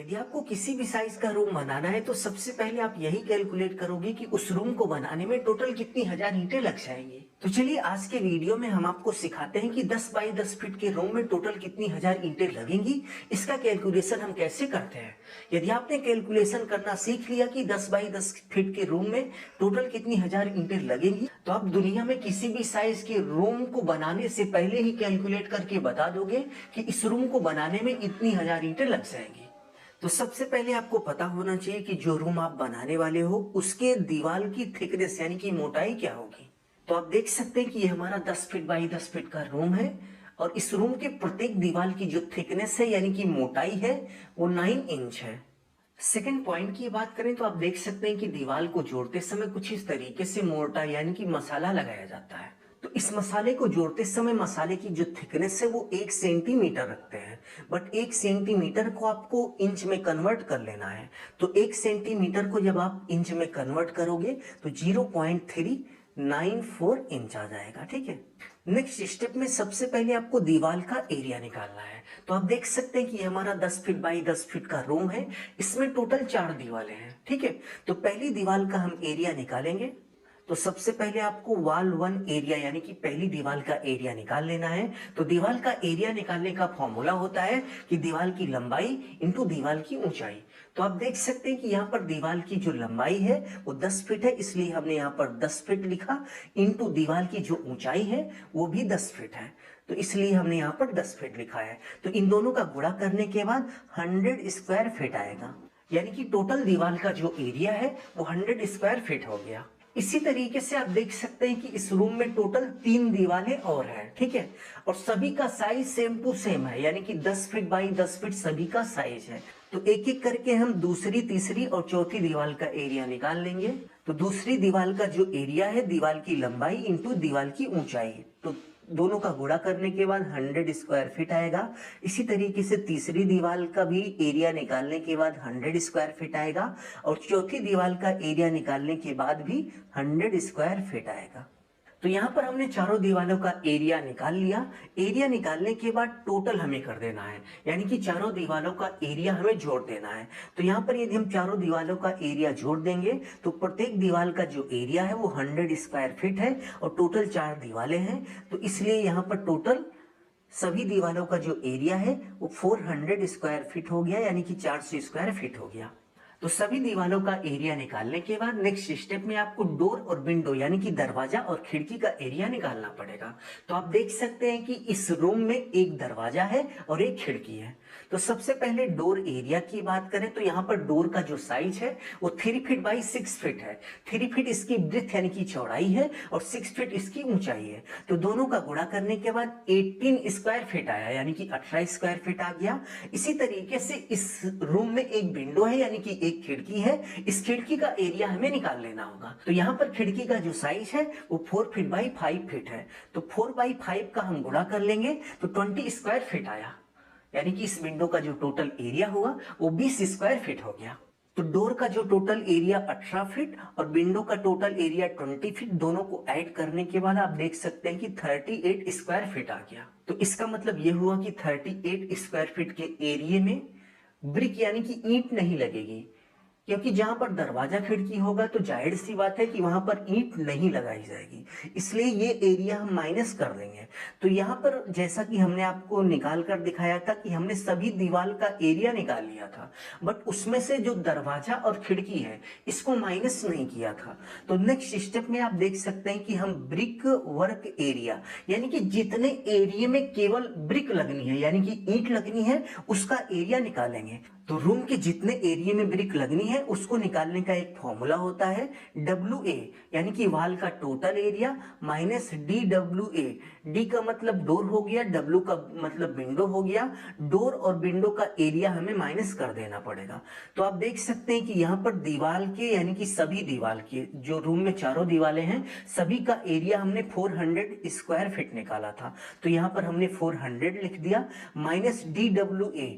यदि आपको किसी भी साइज का रूम बनाना है तो सबसे पहले आप यही कैलकुलेट करोगे कि उस रूम को बनाने में टोटल कितनी हजार ईंटें लग जाएंगी। तो चलिए आज के वीडियो में हम आपको सिखाते हैं कि 10 बाई 10 फीट के रूम में टोटल कितनी हजार ईंटें लगेंगी। इसका कैलकुलेशन हम कैसे करते हैं। यदि आपने कैलकुलेशन करना सीख लिया कि 10 बाई 10 फीट के रूम में टोटल कितनी हजार ईंटें लगेंगी, तो आप दुनिया में किसी भी साइज के रूम को बनाने से पहले ही कैलकुलेट करके बता दोगे कि इस रूम को बनाने में इतनी हजार ईंटें लग जाएंगी। तो सबसे पहले आपको पता होना चाहिए कि जो रूम आप बनाने वाले हो उसके दीवार की थिकनेस यानी कि मोटाई क्या होगी। तो आप देख सकते हैं कि ये हमारा 10 फीट बाई 10 फीट का रूम है और इस रूम के प्रत्येक दीवार की जो थिकनेस है यानी कि मोटाई है वो 9 इंच है। सेकेंड पॉइंट की बात करें तो आप देख सकते हैं कि दीवार को जोड़ते समय कुछ इस तरीके से मोर्टार यानी कि मसाला लगाया जाता है। तो इस मसाले को जोड़ते समय मसाले की जो थिकनेस है वो 1 सेंटीमीटर रखते हैं, बट 1 सेंटीमीटर को आपको इंच में कन्वर्ट कर लेना है। तो 1 सेंटीमीटर को जब आप इंच में कन्वर्ट करोगे तो 0.394 इंच आ जाएगा। ठीक है। नेक्स्ट स्टेप में सबसे पहले आपको दीवार का एरिया निकालना है। तो आप देख सकते हैं कि ये हमारा 10 फीट बाई 10 फीट का रूम है। इसमें टोटल 4 दीवारें हैं। ठीक है। तो पहली दीवार का हम एरिया निकालेंगे। तो सबसे पहले आपको वॉल 1 एरिया यानी कि पहली दीवार का एरिया निकाल लेना है। तो दीवार का एरिया निकालने का फॉर्मूला होता है कि दीवार की लंबाई इंटू दीवार की ऊंचाई। तो आप देख सकते हैं कि यहाँ पर दीवार की जो लंबाई है वो 10 फीट है, इसलिए हमने यहाँ पर 10 फीट लिखा, इंटू दीवार की जो ऊंचाई है वो भी 10 फीट है, तो इसलिए हमने यहाँ पर 10 फीट लिखा है। तो इन दोनों का गुणा करने के बाद 100 स्क्वायर फीट आएगा, यानी कि टोटल दीवार का जो एरिया है वो 100 स्क्वायर फीट हो गया। इसी तरीके से आप देख सकते हैं कि इस रूम में टोटल 3 दीवारें और हैं। ठीक है। और सभी का साइज सेम टू सेम है, यानी कि 10 फीट बाई 10 फीट सभी का साइज है। तो एक एक करके हम दूसरी, तीसरी और चौथी दीवार का एरिया निकाल लेंगे। तो दूसरी दीवार का जो एरिया है दीवार की लंबाई इंटू दीवार की ऊंचाई, तो दोनों का गुणा करने के बाद 100 स्क्वायर फीट आएगा। इसी तरीके से तीसरी दीवार का भी एरिया निकालने के बाद 100 स्क्वायर फीट आएगा और चौथी दीवार का एरिया निकालने के बाद भी 100 स्क्वायर फीट आएगा। तो यहाँ पर हमने चारों दीवारों का एरिया निकाल लिया। एरिया निकालने के बाद टोटल हमें कर देना है, यानी कि चारों दीवारों का एरिया हमें जोड़ देना है। तो यहाँ पर यदि हम चारों दीवारों का एरिया जोड़ देंगे तो प्रत्येक दीवार का जो एरिया है वो 100 स्क्वायर फीट है और टोटल 4 दीवारें हैं, तो इसलिए यहाँ पर टोटल सभी दीवारों का जो एरिया है वो 400 स्क्वायर फीट हो गया, यानी कि 400 स्क्वायर फीट हो गया। तो सभी दीवारों का एरिया निकालने के बाद नेक्स्ट स्टेप में आपको डोर और विंडो यानी कि दरवाजा और खिड़की का एरिया निकालना पड़ेगा। तो आप देख सकते हैं कि इस रूम में एक दरवाजा है और एक खिड़की है। तो सबसे पहले डोर एरिया की बात करें तो यहाँ पर डोर का जो साइज है वो 3 फीट बाई 6 फीट है। 3 फीट इसकी ब्रेथ यानी कि चौड़ाई है और 6 फीट इसकी ऊंचाई है। तो दोनों का गुणा करने के बाद 18 स्क्वायर फीट आया, यानी कि 18 स्क्वायर फीट आ गया। इसी तरीके से इस रूम में एक विंडो है यानी कि एक खिड़की है। इस खिड़की का एरिया हमें निकाल लेना होगा। तो यहाँ पर खिड़की का जो साइज है वो 4 फीट बाई 5 फीट है। तो 4 बाई 5 का हम गुणा कर लेंगे तो 20 स्क्वायर फीट आया, यानी कि इस विंडो का जो टोटल एरिया हुआ वो 20 स्क्वायर फीट हो गया। तो डोर का जो टोटल एरिया 18 फीट और विंडो का टोटल एरिया 20 फीट, दोनों को ऐड करने के बाद आप देख सकते हैं कि 38 स्क्वायर फीट आ गया। तो इसका मतलब ये हुआ कि 38 स्क्वायर फीट के एरिया में ब्रिक यानी कि ईंट नहीं लगेगी, क्योंकि जहां पर दरवाजा खिड़की होगा तो जाहिर सी बात है कि वहां पर ईंट नहीं लगाई जाएगी, इसलिए ये एरिया हम माइनस कर देंगे। तो यहाँ पर जैसा कि हमने आपको निकाल कर दिखाया था कि हमने सभी दीवार का एरिया निकाल लिया था, बट उसमें से जो दरवाजा और खिड़की है इसको माइनस नहीं किया था। तो नेक्स्ट स्टेप में आप देख सकते हैं कि हम ब्रिक वर्क एरिया यानी कि जितने एरिया में केवल ब्रिक लगनी है यानी कि ईंट लगनी है उसका एरिया निकालेंगे। तो रूम के जितने एरिया में ब्रिक लगनी है उसको निकालने का एक फॉर्मूला होता है WA, यानी कि वॉल का total area minus DWA। D का मतलब डोर हो गया, W का मतलब विंडो हो गया। डोर और विंडो का एरिया हमें माइनस कर देना पड़ेगा। तो आप देख सकते हैं कि यहाँ पर दीवार के यानी कि सभी दीवार के जो रूम में चारों दीवारें हैं सभी का एरिया हमने 400 स्क्वायर फीट निकाला था। तो यहाँ पर हमने 400 लिख दिया माइनस DWA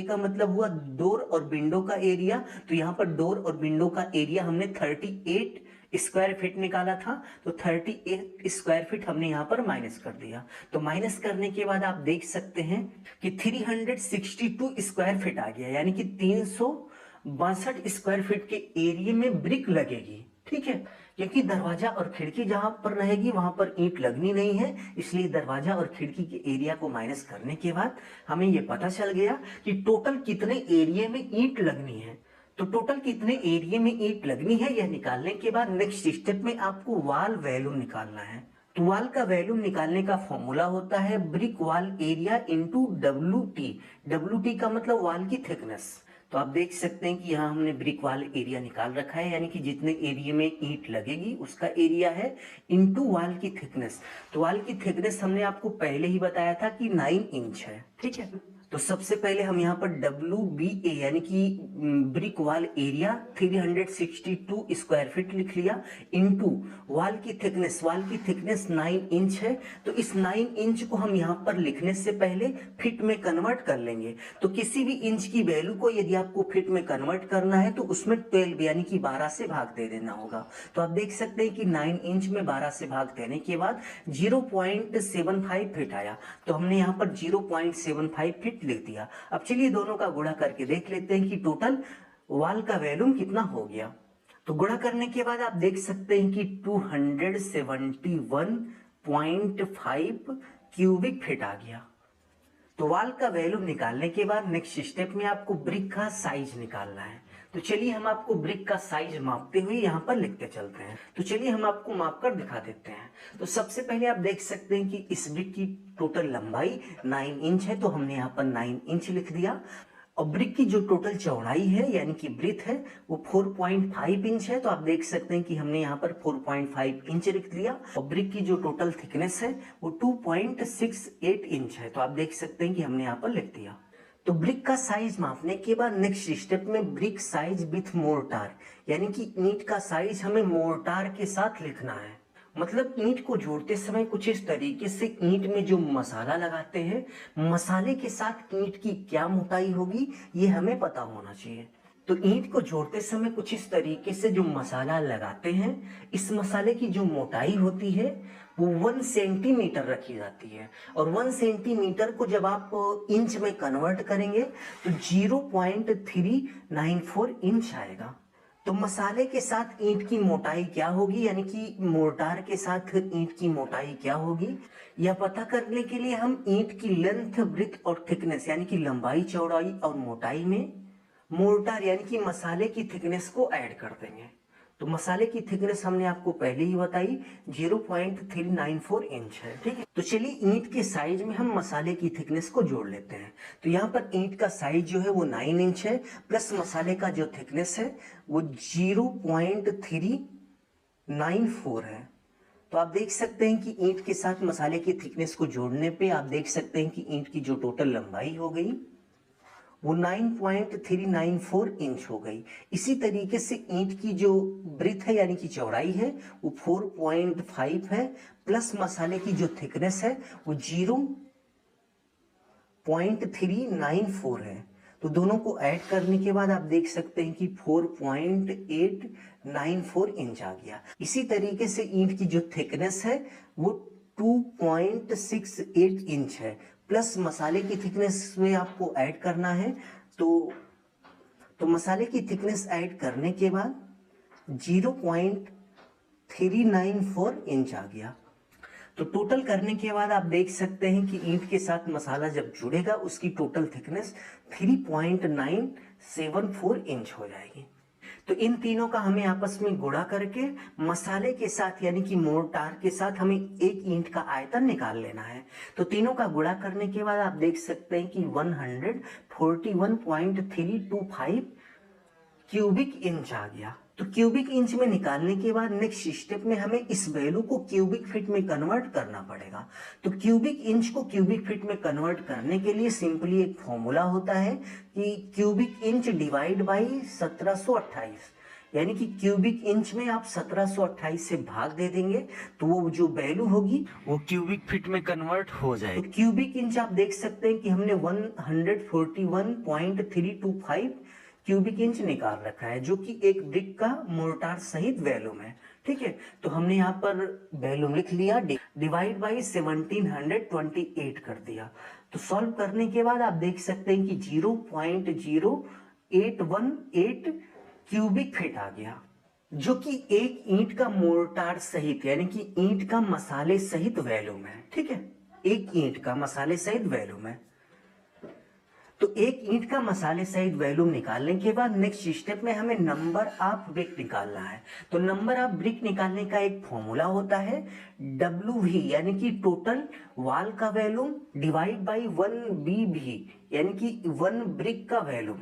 का मतलब हुआ डोर और विंडो का एरिया। तो यहाँ पर डोर और विंडो का एरिया हमने 38 स्क्वायर फीट निकाला था, तो 38 स्क्वायर फीट हमने यहाँ पर माइनस कर दिया। तो माइनस करने के बाद आप देख सकते हैं कि 362 स्क्वायर फीट आ गया, यानी कि 362 स्क्वायर फीट के एरिया में ब्रिक लगेगी। ठीक है, क्योंकि दरवाजा और खिड़की जहां पर रहेगी वहां पर ईंट लगनी नहीं है, इसलिए दरवाजा और खिड़की के एरिया को माइनस करने के बाद हमें यह पता चल गया कि टोटल कितने एरिया में ईंट लगनी है। तो टोटल कितने एरिया में ईंट लगनी है यह निकालने के बाद नेक्स्ट स्टेप में आपको वॉल वैल्यूम निकालना है। तो वॉल का वैल्यूम निकालने का फॉर्मूला होता है brick wall area into WT। WT का मतलब वॉल की थिकनेस। तो आप देख सकते हैं कि यहाँ हमने ब्रिक वॉल एरिया निकाल रखा है, यानी कि जितने एरिया में ईंट लगेगी उसका एरिया है इनटू वॉल की थिकनेस। तो वॉल की थिकनेस हमने आपको पहले ही बताया था कि 9 इंच है। ठीक है, तो सबसे पहले हम यहाँ पर WBA यानी कि brick wall area 362 square feet लिख लिया इनटू वॉल की थिकनेस 9 इंच है। तो इस 9 इंच को हम यहाँ पर लिखने से पहले फिट में कन्वर्ट कर लेंगे। तो किसी भी इंच की वैल्यू को यदि आपको फिट में कन्वर्ट करना है तो उसमें 12 यानी कि 12 से भाग दे देना होगा। तो आप देख सकते हैं कि 9 इंच में 12 से भाग देने के बाद 0.75 फीट आया। तो हमने यहाँ पर 0.75 फीट लिख दिया। अब चलिए दोनों का गुणा करके देख लेते हैं कि टोटल वॉल का वैल्यूम कितना हो गया। तो गुणा करने के बाद आप देख सकते हैं कि 271.5 क्यूबिक फीट आ गया। तो वॉल का वैल्यूम निकालने के बाद नेक्स्ट स्टेप में आपको ब्रिक का साइज निकालना है। तो चलिए हम आपको ब्रिक का साइज मापते हुए यहाँ पर लिखते चलते हैं। तो चलिए हम आपको माप कर दिखा देते हैं। तो सबसे पहले आप देख सकते हैं कि इस ब्रिक की टोटल लंबाई 9 इंच है, तो हमने यहाँ पर 9 इंच लिख दिया। और ब्रिक की जो टोटल चौड़ाई है यानी कि ब्रेथ है वो 4.5 इंच है। तो आप देख सकते हैं कि हमने यहाँ पर 4.5 इंच लिख दिया। और ब्रिक की जो टोटल थिकनेस है वो 2.68 इंच है। तो आप देख सकते हैं कि हमने यहाँ पर लिख दिया। तो ब्रिक का साइज मापने के बाद नेक्स्ट स्टेप में ब्रिक साइज विथ मोर्टार, यानी कि ईंट का साइज हमें मोर्टार के साथ लिखना है। मतलब ईंट को जोड़ते समय कुछ इस तरीके से ईंट में जो मसाला लगाते हैं, मसाले के साथ ईंट की क्या मोटाई होगी ये हमें पता होना चाहिए। तो ईंट को जोड़ते समय कुछ इस तरीके से जो मसाला लगाते हैं, इस मसाले की जो मोटाई होती है वो 1 सेंटीमीटर रखी जाती है। और 1 सेंटीमीटर को जब आप इंच में कन्वर्ट करेंगे तो 0.394 इंच आएगा। तो मसाले के साथ ईंट की मोटाई क्या होगी, यानी कि मोर्टार के साथ ईंट की मोटाई क्या होगी, यह पता करने के लिए हम ईंट की लेंथ, ब्रेथ और थिकनेस यानी कि लंबाई, चौड़ाई और मोटाई में मोर्टार यानी कि मसाले की थिकनेस को ऐड कर देंगे। तो मसाले की थिकनेस हमने आपको पहले ही बताई 0.394 इंच है। ठीक है, तो चलिए ईंट के साइज में हम मसाले की थिकनेस को जोड़ लेते हैं। तो यहाँ पर ईंट का साइज जो है वो 9 इंच है, प्लस मसाले का जो थिकनेस है वो 0.394 है। तो आप देख सकते हैं कि ईंट के साथ मसाले की थिकनेस को जोड़ने पे आप देख सकते हैं कि ईंट की जो टोटल लंबाई हो गई वो 9.394 इंच हो गई। इसी तरीके से ईंट की जो ब्रेथ है यानी कि चौड़ाई है वो 4.5 है, प्लस मसाले की जो थिकनेस है वो 0.394 है। तो दोनों को ऐड करने के बाद आप देख सकते हैं कि 4.894 इंच आ गया। इसी तरीके से ईंट की जो थिकनेस है वो 2.68 इंच है, प्लस मसाले की थिकनेस में आपको ऐड करना है। तो मसाले की थिकनेस ऐड करने के बाद 0.394 इंच आ गया। तो टोटल करने के बाद आप देख सकते हैं कि ईंट के साथ मसाला जब जुड़ेगा उसकी टोटल थिकनेस 3.974 इंच हो जाएगी। तो इन तीनों का हमें आपस में गुणा करके मसाले के साथ यानी कि मोर्टार के साथ हमें एक ईंट का आयतन निकाल लेना है। तो तीनों का गुणा करने के बाद आप देख सकते हैं कि 141.325 क्यूबिक इंच आ गया। तो क्यूबिक इंच में निकालने के बाद नेक्स्ट स्टेप में हमें इस वैल्यू को क्यूबिक फीट में कन्वर्ट करना पड़ेगा। तो क्यूबिक इंच को क्यूबिक फीट में कन्वर्ट करने के लिए सिंपली एक फॉर्मूला होता है कि क्यूबिक इंच डिवाइड बाई 1728, यानी कि क्यूबिक इंच में आप 1728 से भाग दे देंगे तो वो जो वैल्यू होगी वो क्यूबिक फीट में कन्वर्ट हो जाएगी। तो क्यूबिक इंच आप देख सकते हैं कि हमने 141.325 क्यूबिक इंच निकाल रखा है, जो कि एक ब्रिक का मोर्टार सहित वैल्यूम है। ठीक है, तो हमने यहाँ पर वैल्यूम लिख लिया, डिवाइड बाई 1728 कर दिया। तो सॉल्व करने के बाद आप देख सकते हैं कि 0.0818 क्यूबिक फीट आ गया, जो कि एक ईंट का मोर्टार सहित यानी कि ईंट का मसाले सहित वैल्यूम है। ठीक है, एक ईंट का मसाले सहित वैल्यूम है। तो एक ईंट का मसाले सहित वैल्यूम निकालने के बाद नेक्स्ट स्टेप में हमें नंबर ऑफ ब्रिक निकालना है। तो नंबर ऑफ ब्रिक निकालने का एक फॉर्मूला होता है WV यानी कि टोटल वॉल का वैल्यूम डिवाइड बाई 1BV यानी कि 1 ब्रिक का वैल्यूम।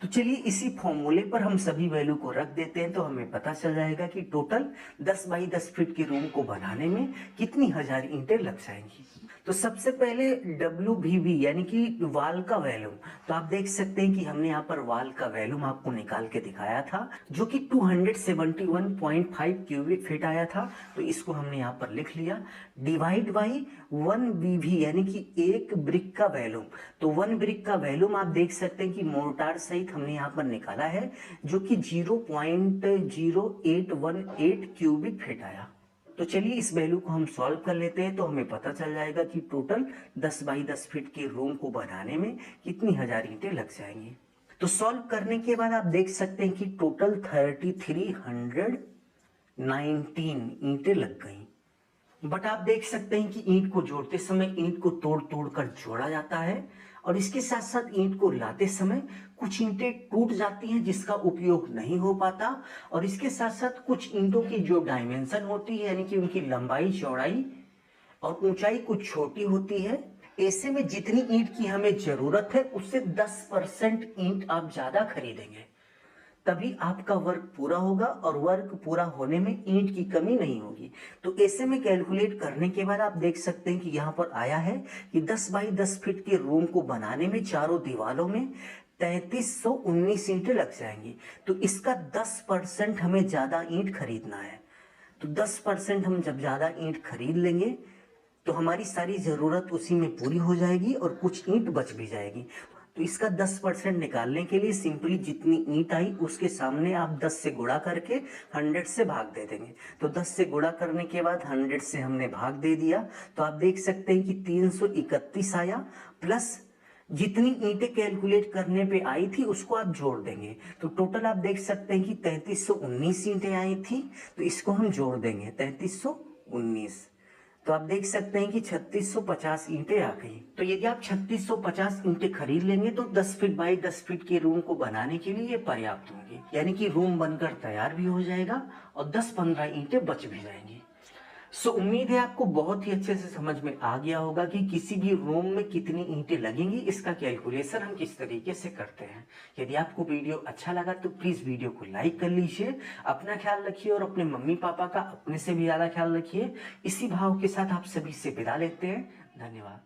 तो चलिए इसी फॉर्मूले पर हम सभी वैल्यू को रख देते हैं, तो हमें पता चल जाएगा कि टोटल 10 बाई 10 फीट के रूम को बनाने में कितनी हजार ईंटें लग जाएंगी। तो सबसे पहले WVV यानी कि वाल का वैल्यूम, तो आप देख सकते हैं कि हमने यहाँ पर वाल का वैल्यूम आपको निकाल के दिखाया था, जो कि 271.5 क्यूबिक फीट आया था। तो इसको हमने यहाँ पर लिख लिया, डिवाइड बाई 1BV यानी कि एक ब्रिक का वैल्यूम। तो 1 ब्रिक का वैल्यूम आप देख सकते हैं कि मोर्टार सहित हमने यहाँ पर निकाला है, जो कि 0.0818 क्यूबिक फीट आया। तो चलिए इस वैल्यू को हम सॉल्व कर लेते हैं, तो हमें पता चल जाएगा कि टोटल 10 बाई 10 फीट के रूम को बनाने में कितनी हजार ईंटें लग जाएंगी। तो सॉल्व करने के बाद आप देख सकते हैं कि टोटल 3319 ईंटें लग गई। बट आप देख सकते हैं कि ईंट को जोड़ते समय ईंट को तोड़ तोड़ कर जोड़ा जाता है, और इसके साथ साथ ईंट को लाते समय कुछ ईंटें टूट जाती हैं जिसका उपयोग नहीं हो पाता, और इसके साथ साथ कुछ ईंटों की जो डायमेंशन होती है यानी कि उनकी लंबाई चौड़ाई और ऊंचाई कुछ छोटी होती है। ऐसे में जितनी ईंट की हमें जरूरत है उससे 10% ईंट आप ज्यादा खरीदेंगे, तभी आपका वर्क पूरा होगा, और वर्क पूरा होने में ईंट की कमी नहीं होगी। तो ऐसे में कैलकुलेट करने के बाद आप देख सकते हैं कि यहाँ पर आया है कि 10 बाई 10 फीट के रूम को बनाने में चारों दीवारों में 3319 ईंटें लग जाएंगी। तो इसका 10% हमें ज्यादा ईंट खरीदना है। तो 10% हम जब ज्यादा ईंट खरीद लेंगे तो हमारी सारी जरूरत उसी में पूरी हो जाएगी और कुछ ईंट बच भी जाएगी। तो इसका 10% निकालने के लिए सिंपली जितनी ईंट आई उसके सामने आप 10 से गुणा करके 100 से भाग दे देंगे। तो 10 से गुणा करने के बाद 100 से हमने भाग दे दिया, तो आप देख सकते हैं कि 331 आया, प्लस जितनी ईंटें कैलकुलेट करने पे आई थी उसको आप जोड़ देंगे। तो टोटल आप देख सकते हैं कि 3319 ईंटें आई थी, तो इसको हम जोड़ देंगे 3319। तो आप देख सकते हैं कि 3650 ईंटें आ गई। तो यदि आप 3650 ईंटें खरीद लेंगे तो 10 फीट बाई 10 फीट के रूम को बनाने के लिए ये पर्याप्त होंगी, यानी कि रूम बनकर तैयार भी हो जाएगा और 10-15 ईंटें बच भी जाएंगी। सो उम्मीद है आपको बहुत ही अच्छे से समझ में आ गया होगा कि किसी भी रूम में कितनी ईंटें लगेंगी, इसका कैलकुलेशन हम किस तरीके से करते हैं। यदि आपको वीडियो अच्छा लगा तो प्लीज वीडियो को लाइक कर लीजिए, अपना ख्याल रखिए और अपने मम्मी पापा का अपने से भी ज्यादा ख्याल रखिए। इसी भाव के साथ आप सभी से विदा लेते हैं। धन्यवाद।